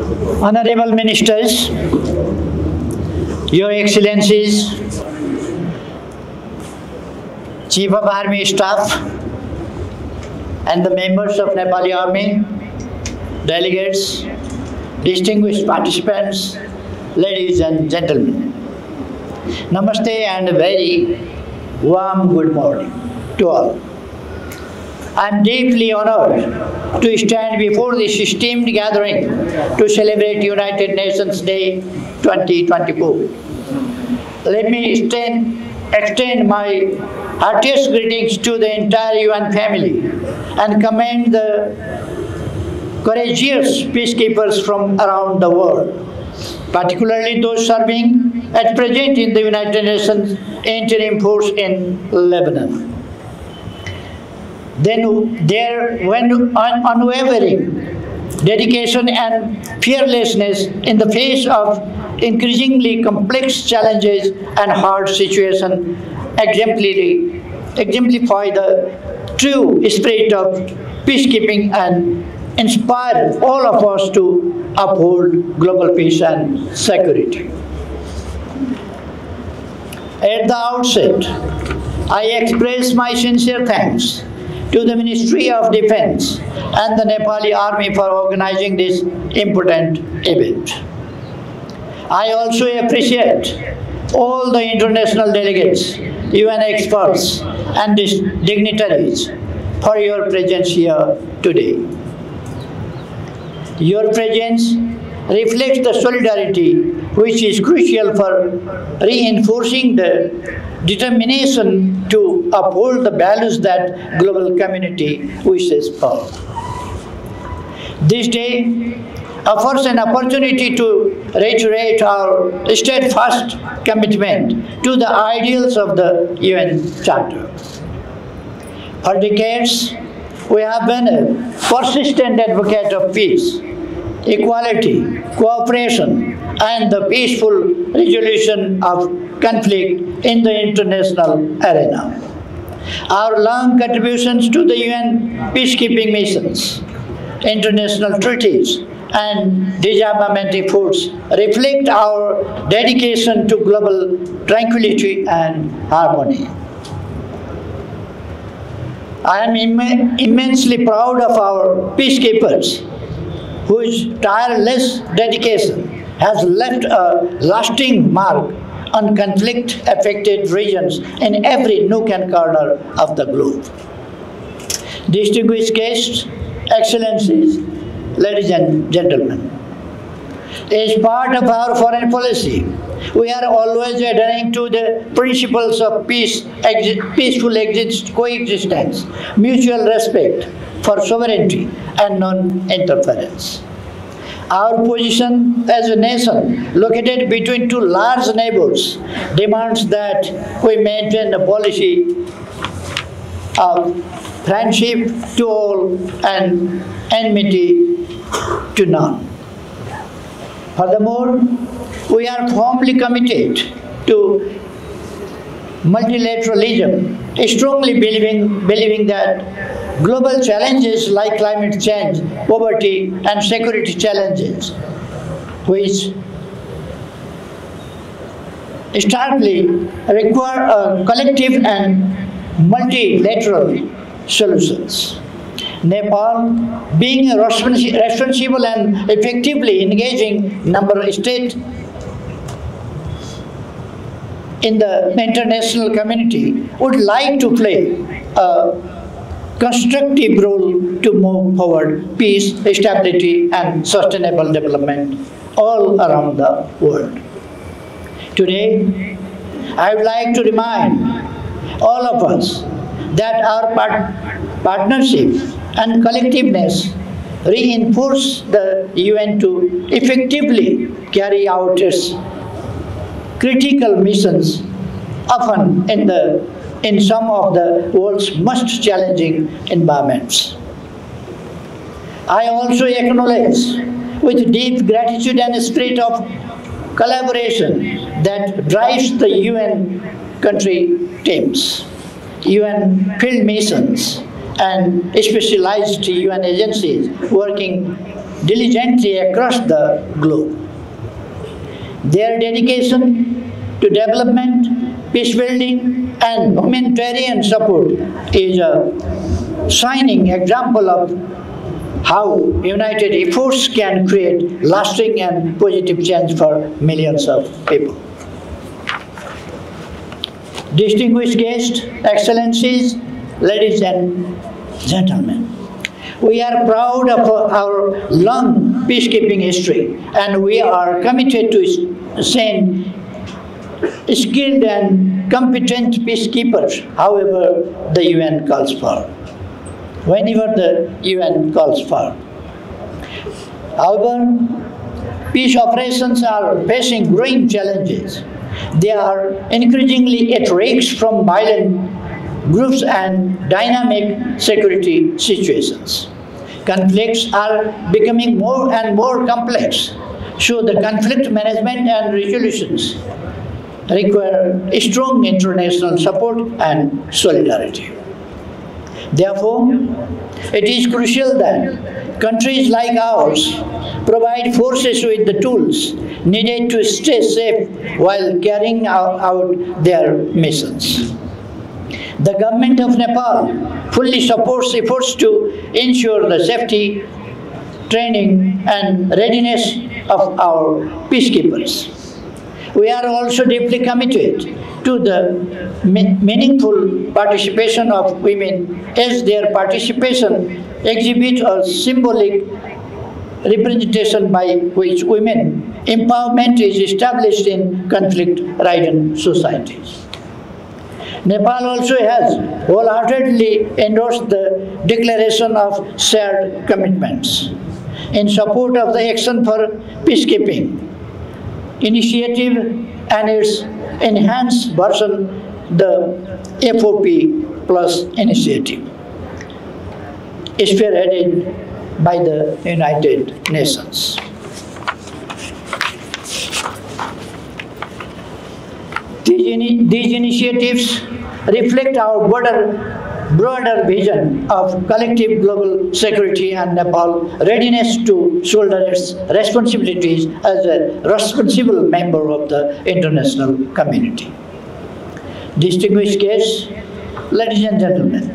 Honorable Ministers, Your Excellencies, Chief of Army Staff, and the members of Nepali Army, delegates, distinguished participants, ladies and gentlemen. Namaste and a very warm good morning to all. I am deeply honored to stand before this esteemed gathering to celebrate United Nations Day 2024. Let me extend my heartiest greetings to the entire UN family and commend the courageous peacekeepers from around the world, particularly those serving at present in the United Nations Interim Force in Lebanon. Then their unwavering dedication and fearlessness in the face of increasingly complex challenges and hard situations exemplify the true spirit of peacekeeping and inspire all of us to uphold global peace and security. At the outset, I express my sincere thanks to the Ministry of Defense and the Nepali Army for organizing this important event. I also appreciate all the international delegates, UN experts, and dignitaries for your presence here today. Your presence reflects the solidarity which is crucial for reinforcing the determination to uphold the values that global community wishes for. This day offers an opportunity to reiterate our steadfast commitment to the ideals of the UN Charter. For decades, we have been a persistent advocate of peace, equality, cooperation, and the peaceful resolution of conflict in the international arena. Our long contributions to the UN peacekeeping missions, international treaties, and disarmament efforts reflect our dedication to global tranquility and harmony. I am immensely proud of our peacekeepers, whose tireless dedication has left a lasting mark on conflict-affected regions in every nook and corner of the globe. Distinguished guests, excellencies, ladies and gentlemen, as part of our foreign policy, we are always adhering to the principles of peaceful coexistence, mutual respect for sovereignty, and non-interference. Our position as a nation located between two large neighbors demands that we maintain a policy of friendship to all and enmity to none. Furthermore, we are firmly committed to multilateralism, strongly believing that global challenges like climate change, poverty, and security challenges, which starkly require collective and multilateral solutions. Nepal, being a responsible and effectively engaging member state in the international community, would like to play a constructive role to move forward peace, stability, and sustainable development all around the world. Today, I would like to remind all of us that our partnership and collectiveness reinforce the UN to effectively carry out its critical missions, often in some of the world's most challenging environments. I also acknowledge with deep gratitude and a spirit of collaboration that drives the UN country teams, UN field missions, and specialized UN agencies working diligently across the globe. Their dedication to development, peace building, and humanitarian support is a shining example of how united efforts can create lasting and positive change for millions of people. Distinguished guests, excellencies, ladies and gentlemen, we are proud of our long peacekeeping history, and we are committed to send skilled and competent peacekeepers, however the UN calls for, whenever the UN calls for. However, peace operations are facing growing challenges. They are increasingly at risk from violent groups and dynamic security situations. Conflicts are becoming more and more complex, so the conflict management and resolutions require strong international support and solidarity. Therefore, it is crucial that countries like ours provide forces with the tools needed to stay safe while carrying out their missions. The government of Nepal fully supports efforts to ensure the safety, training, and readiness of our peacekeepers. We are also deeply committed to the meaningful participation of women, as their participation exhibits a symbolic representation by which women empowerment is established in conflict-ridden societies. Nepal also has wholeheartedly endorsed the Declaration of Shared Commitments in support of the Action for Peacekeeping initiative and its enhanced version, the FOP Plus initiative, spearheaded by the United Nations. These initiatives reflect our broader vision of collective global security and Nepal's readiness to shoulder its responsibilities as a responsible member of the international community. Distinguished guests, ladies and gentlemen,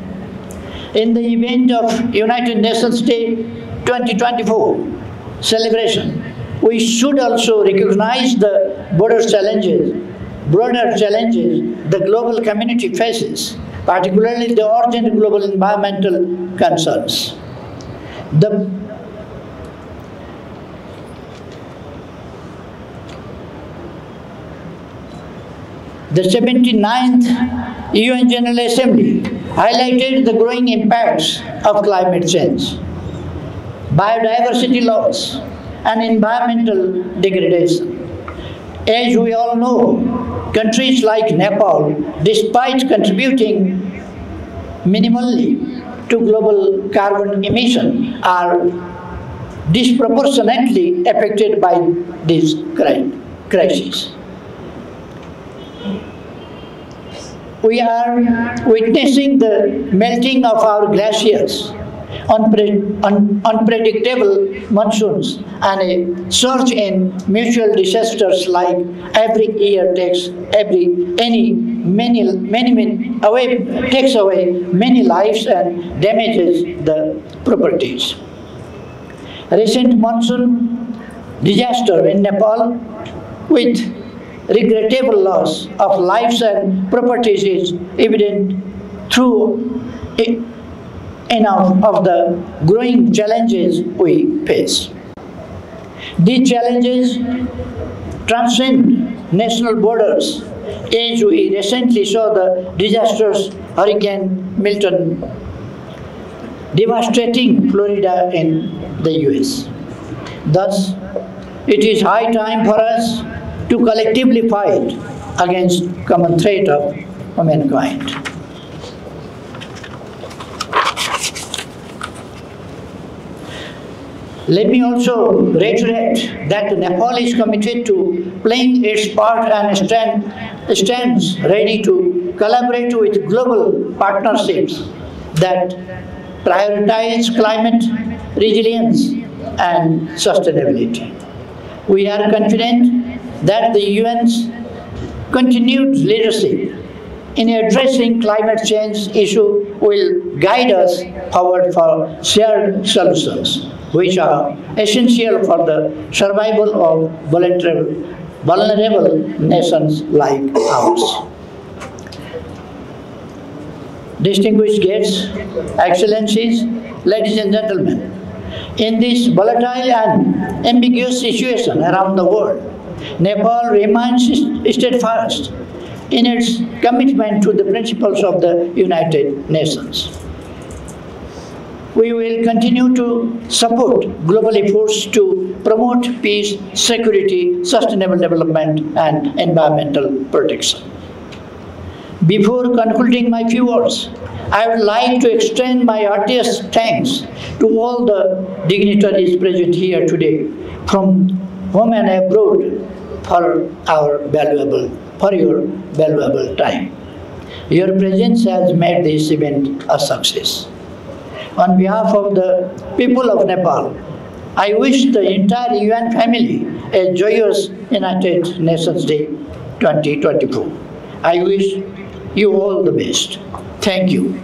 in the event of United Nations Day 2024 celebration, we should also recognize the broader challenges the global community faces, particularly the urgent global environmental concerns. The 79th UN General Assembly highlighted the growing impacts of climate change, biodiversity loss, and environmental degradation. As we all know, countries like Nepal, despite contributing minimally to global carbon emission, are disproportionately affected by these crises. We are witnessing the melting of our glaciers, unpredictable monsoons, and a surge in mutual disasters like every year takes away many lives and damages the properties. Recent monsoon disaster in Nepal, with regrettable loss of lives and properties, is evident through enough of the growing challenges we face. These challenges transcend national borders, as we recently saw the disastrous Hurricane Milton devastating Florida in the US. Thus, it is high time for us to collectively fight against common threat of mankind. Let me also reiterate that Nepal is committed to playing its part and stands ready to collaborate with global partnerships that prioritize climate resilience, and sustainability. We are confident that the UN's continued leadership in addressing climate change issue will guide us forward for shared solutions, which are essential for the survival of vulnerable nations like ours. Distinguished guests, excellencies, ladies and gentlemen, in this volatile and ambiguous situation around the world, Nepal remains steadfast in its commitment to the principles of the United Nations. We will continue to support global efforts to promote peace, security, sustainable development, and environmental protection. Before concluding my few words, I would like to extend my heartiest thanks to all the dignitaries present here today, from home and abroad, for your valuable time. Your presence has made this event a success. On behalf of the people of Nepal, I wish the entire UN family a joyous United Nations Day 2024. I wish you all the best. Thank you.